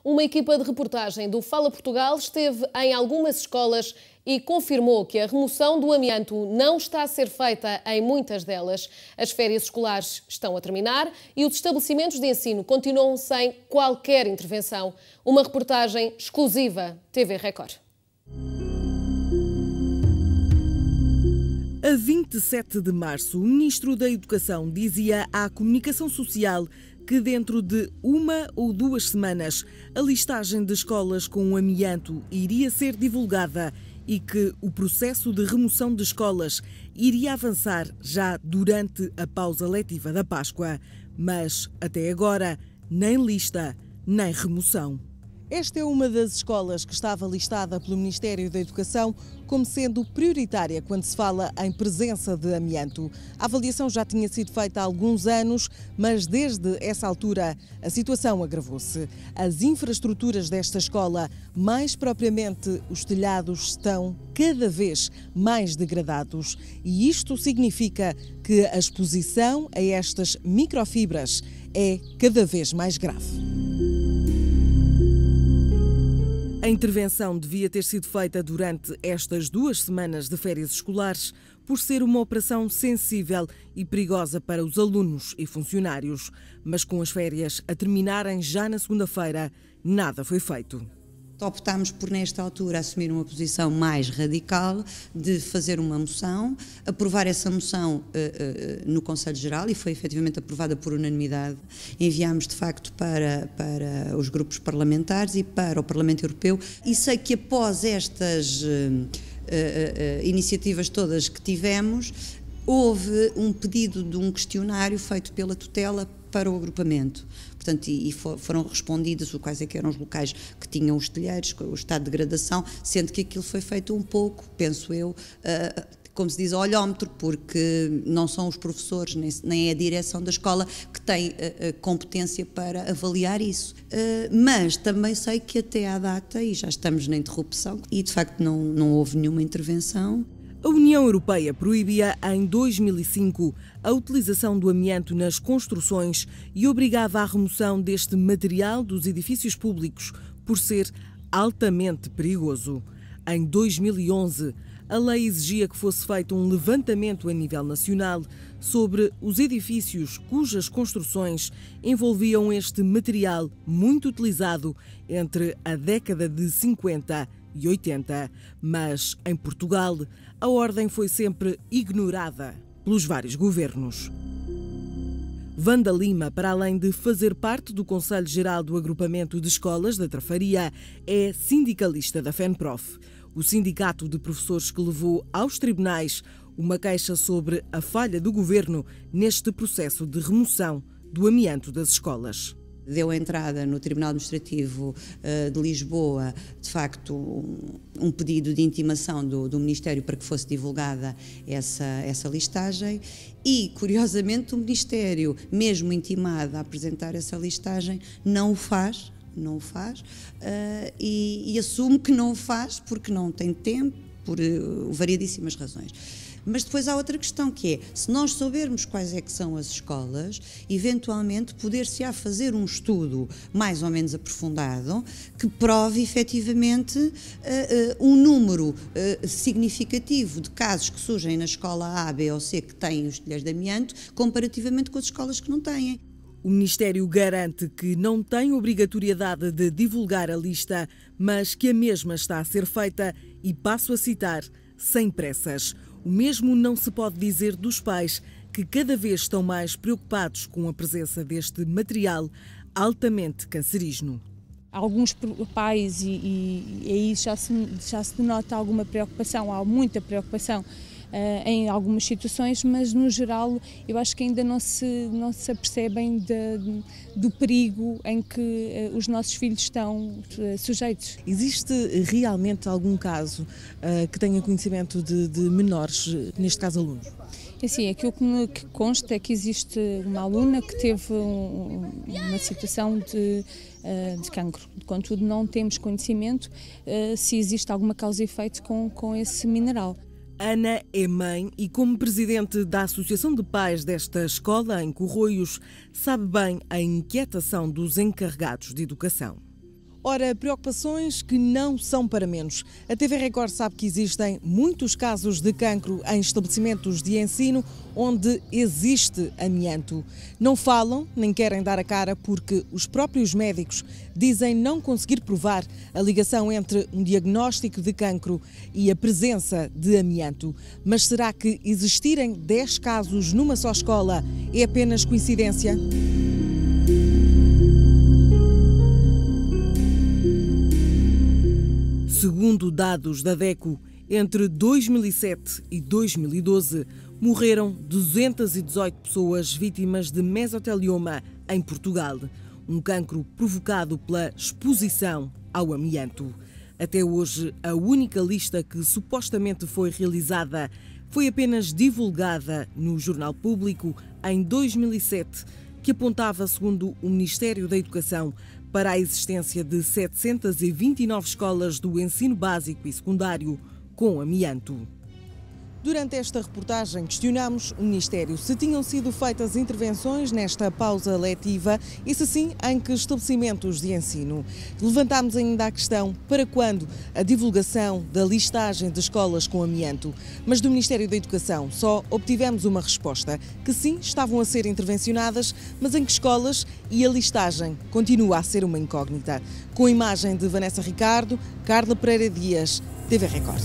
Uma equipa de reportagem do Fala Portugal esteve em algumas escolas e confirmou que a remoção do amianto não está a ser feita em muitas delas. As férias escolares estão a terminar e os estabelecimentos de ensino continuam sem qualquer intervenção. Uma reportagem exclusiva TV Record. A 27 de março, o Ministro da Educação dizia à Comunicação Social que dentro de 1 ou 2 semanas a listagem de escolas com amianto iria ser divulgada e que o processo de remoção de escolas iria avançar já durante a pausa letiva da Páscoa. Mas, até agora, nem lista, nem remoção. Esta é uma das escolas que estava listada pelo Ministério da Educação como sendo prioritária quando se fala em presença de amianto. A avaliação já tinha sido feita há alguns anos, mas desde essa altura a situação agravou-se. As infraestruturas desta escola, mais propriamente os telhados, estão cada vez mais degradados e isto significa que a exposição a estas microfibras é cada vez mais grave. A intervenção devia ter sido feita durante estas 2 semanas de férias escolares, por ser uma operação sensível e perigosa para os alunos e funcionários. Mas com as férias a terminarem já na segunda-feira, nada foi feito. Optámos por, nesta altura, assumir uma posição mais radical de fazer uma moção, aprovar essa moção no Conselho Geral e foi efetivamente aprovada por unanimidade. Enviámos, de facto, para os grupos parlamentares e para o Parlamento Europeu e sei que após estas iniciativas todas que tivemos, houve um pedido de um questionário feito pela tutela para o agrupamento. Portanto, foram respondidas quais é que eram os locais que tinham os telheiros, o estado de degradação, sendo que aquilo foi feito um pouco, penso eu, como se diz, a olhómetro, porque não são os professores, nem é a direção da escola que tem competência para avaliar isso. Mas também sei que até à data, e já estamos na interrupção, e de facto não houve nenhuma intervenção. A União Europeia proibia em 2005 a utilização do amianto nas construções e obrigava à remoção deste material dos edifícios públicos por ser altamente perigoso. Em 2011, a lei exigia que fosse feito um levantamento a nível nacional sobre os edifícios cujas construções envolviam este material muito utilizado entre a década de 50 e 80, mas em Portugal a ordem foi sempre ignorada pelos vários governos. Wanda Lima, para além de fazer parte do Conselho Geral do Agrupamento de Escolas da Trafaria, é sindicalista da FENPROF, o sindicato de professores que levou aos tribunais uma queixa sobre a falha do governo neste processo de remoção do amianto das escolas. Deu entrada no Tribunal Administrativo de Lisboa, de facto, um pedido de intimação do Ministério para que fosse divulgada essa listagem e, curiosamente, o Ministério, mesmo intimado a apresentar essa listagem, não o faz e assume que não o faz porque não tem tempo, por variedíssimas razões. Mas depois há outra questão que é, se nós soubermos quais é que são as escolas, eventualmente poder-se-á fazer um estudo mais ou menos aprofundado que prove efetivamente um número significativo de casos que surgem na escola A, B ou C que têm os telheiros de amianto comparativamente com as escolas que não têm. O Ministério garante que não tem obrigatoriedade de divulgar a lista, mas que a mesma está a ser feita e, passo a citar, sem pressas. O mesmo não se pode dizer dos pais, que cada vez estão mais preocupados com a presença deste material altamente cancerígeno. Alguns pais, e aí já se denota alguma preocupação, há muita preocupação em algumas situações, mas no geral eu acho que ainda não se apercebem do perigo em que os nossos filhos estão sujeitos. Existe realmente algum caso que tenha conhecimento de menores, neste caso alunos? Assim, aquilo que consta é que existe uma aluna que teve uma situação de cancro. Contudo, não temos conhecimento se existe alguma causa e efeito com esse mineral. Ana é mãe e, como presidente da Associação de Pais desta escola em Corroios, sabe bem a inquietação dos encarregados de educação. Ora, preocupações que não são para menos. A TV Record sabe que existem muitos casos de cancro em estabelecimentos de ensino onde existe amianto. Não falam nem querem dar a cara porque os próprios médicos dizem não conseguir provar a ligação entre um diagnóstico de cancro e a presença de amianto. Mas será que existirem 10 casos numa só escola é apenas coincidência? Segundo dados da DECO, entre 2007 e 2012, morreram 218 pessoas vítimas de mesotelioma em Portugal, um cancro provocado pela exposição ao amianto. Até hoje, a única lista que supostamente foi realizada foi apenas divulgada no Jornal Público em 2007, que apontava, segundo o Ministério da Educação, para a existência de 729 escolas do ensino básico e secundário com amianto. Durante esta reportagem, questionámos o Ministério se tinham sido feitas intervenções nesta pausa letiva e, se sim, em que estabelecimentos de ensino. Levantámos ainda a questão para quando a divulgação da listagem de escolas com amianto. Mas do Ministério da Educação só obtivemos uma resposta, que sim, estavam a ser intervencionadas, mas em que escolas, e a listagem continua a ser uma incógnita. Com a imagem de Vanessa Ricardo, Carla Pereira Dias, TV Record.